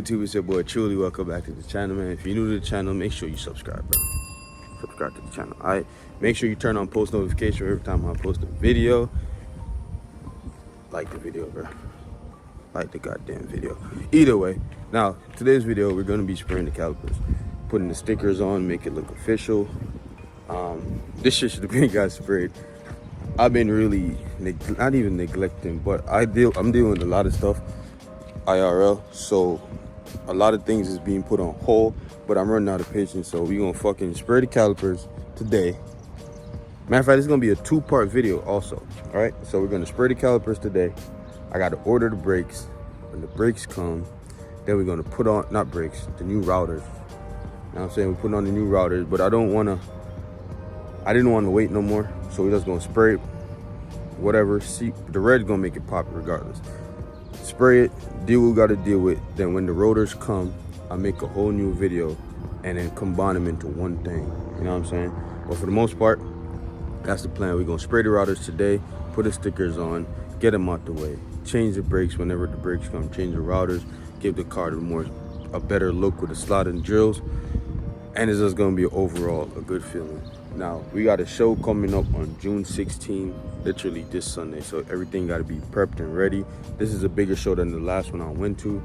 YouTube? It's your boy Truly. Welcome back to the channel, man. If you're new to the channel, make sure you subscribe, bro. Subscribe to the channel. All right, make sure you turn on post notification every time I post a video. Like the video, bro. Like the goddamn video. Either way, now today's video we're gonna be spraying the calipers, putting the stickers on, make it look official. This shit should have been got sprayed. I've been really not even neglecting, but I'm dealing with a lot of stuff IRL, so a lot of things is being put on hold, but I'm running out of patience, so we gonna fucking spray the calipers today. Matter of fact, it's gonna be a two-part video also. All right, so we're gonna spray the calipers today. I gotta order the brakes. When the brakes come, then we're gonna put on, not brakes, the new routers. You know what I'm saying? We're putting on the new routers, but I didn't wanna wait no more, so we're just gonna spray it, whatever. See, the red's gonna make it pop regardless. Spray it, deal what we gotta deal with. Then when the rotors come, I make a whole new video and then combine them into one thing. You know what I'm saying? But for the most part, that's the plan. We're gonna spray the routers today, put the stickers on, get them out the way, change the brakes whenever the brakes come, change the routers, give the car a better look with the slotted drills, and it's just gonna be overall a good feeling. Now, we got a show coming up on June 16th, literally this Sunday, so everything got to be prepped and ready. This is a bigger show than the last one I went to,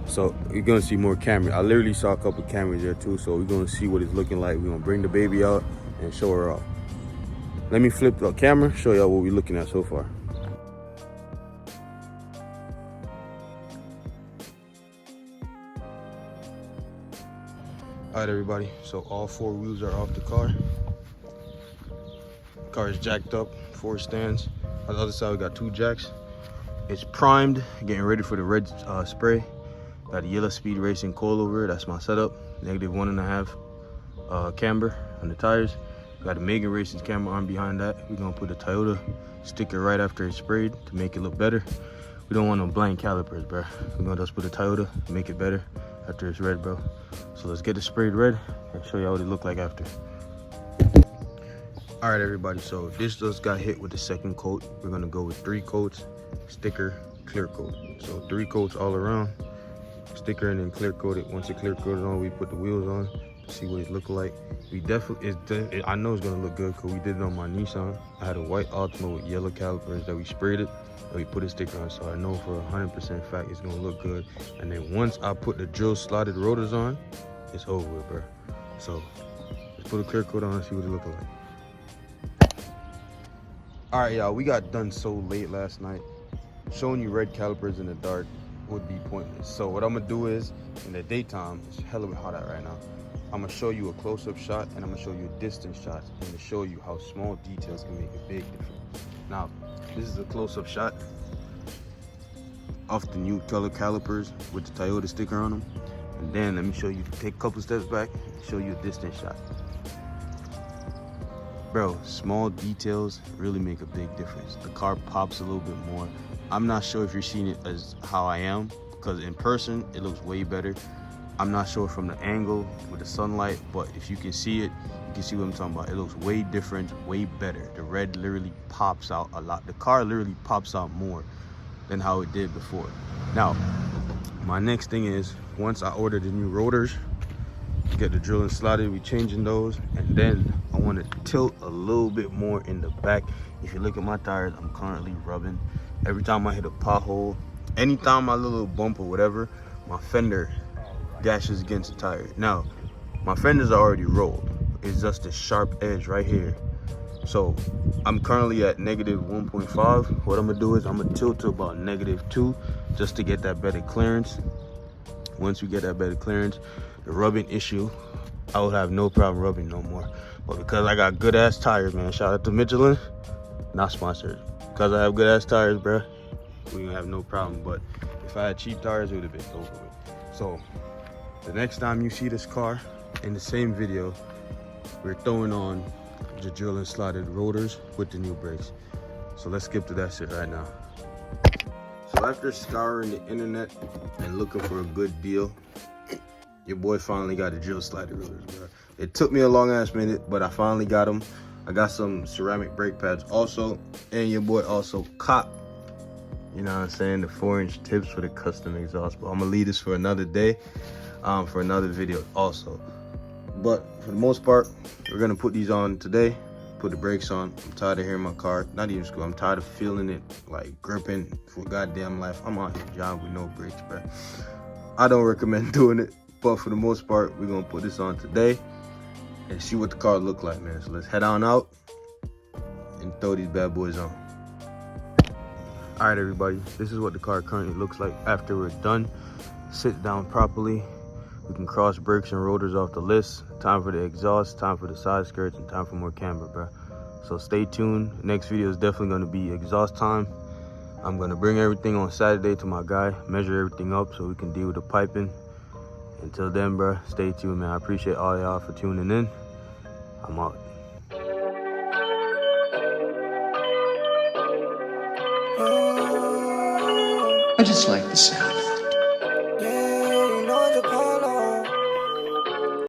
so you're going to see more Camry. I literally saw a couple Camrys there too, so we're going to see what it's looking like. We're going to bring the baby out and show her off. Let me flip the camera, show y'all what we're looking at so far. All right, everybody, so all four wheels are off the car. Car is jacked up, 4 stands. On the other side, we got 2 jacks. It's primed, getting ready for the red spray. Got a yellow speed racing coilover, that's my setup. -1.5 camber on the tires. Got a Megan Racing's camera arm behind that. We're gonna put a Toyota sticker right after it's sprayed to make it look better. We don't want no blank calipers, bro. We're gonna just put a Toyota, make it better after it's red, bro. So let's get it sprayed red and show y'all what it look like after. All right, everybody, so this just got hit with the second coat. We're gonna go with 3 coats, sticker, clear coat. So 3 coats all around, sticker, and then clear coat it. Once it clear coated on, we put the wheels on to see what it look like. We definitely, I know it's gonna look good because we did it on my Nissan. I had a white Altima with yellow calipers that we sprayed it, and we put a sticker on, so I know for 100% fact it's gonna look good. And then once I put the drill slotted rotors on, it's over with, bro. So let's put a clear coat on and see what it look like. All right, y'all, we got done so late last night. Showing you red calipers in the dark would be pointless. So what I'm gonna do is, in the daytime, it's hella hot out right now, I'm gonna show you a close-up shot and I'm gonna show you a distance shot and to show you how small details can make a big difference. Now, this is a close-up shot of the new color calipers with the Toyota sticker on them. And then let me show you, take a couple steps back and show you a distance shot. Bro, small details really make a big difference. The car pops a little bit more. I'm not sure if you're seeing it as how I am, because in person, it looks way better. I'm not sure from the angle with the sunlight, but if you can see it, you can see what I'm talking about. It looks way different, way better. The red literally pops out a lot. The car literally pops out more than how it did before. Now, my next thing is, once I order the new rotors, get the drill and slotted, we changing those, and then I want to tilt a little bit more in the back. If you look at my tires, I'm currently rubbing. Every time I hit a pothole, anytime I little bump or whatever, my fender dashes against the tire. Now, my fenders are already rolled. It's just a sharp edge right here. So I'm currently at -1.5. What I'm gonna do is I'm gonna tilt to about -2 just to get that better clearance. Once we get that better clearance, the rubbing issue, I would have no problem rubbing no more. But because I got good ass tires, man, shout out to Michelin, not sponsored. Because I have good ass tires, bro, we gonna have no problem. But if I had cheap tires, it would have been over with. So the next time you see this car in the same video, we're throwing on the drill and slotted rotors with the new brakes. So let's skip to that shit right now. So after scouring the internet and looking for a good deal, your boy finally got the drill slotted rotors, bro. It took me a long ass minute, but I finally got them. I got some ceramic brake pads also, and your boy also copped You know what I'm saying? The 4-inch tips for the custom exhaust. But I'm gonna leave this for another day, for another video also. But for the most part, we're gonna put these on today. Put the brakes on. I'm tired of hearing my car. Not even school. I'm tired of feeling it like gripping for goddamn life. I'm out here driving with no brakes, bro. I don't recommend doing it, but for the most part, we're gonna put this on today and see what the car look like, man. So let's head on out and throw these bad boys on. All right, everybody. This is what the car currently looks like after we're done. Sit down properly. We can cross brakes and rotors off the list. Time for the exhaust, time for the side skirts, and time for more camber, bro. So stay tuned. The next video is definitely going to be exhaust time. I'm going to bring everything on Saturday to my guy, measure everything up so we can deal with the piping. Until then, bro, stay tuned, man. I appreciate all y'all for tuning in. I'm out. I just like the sound.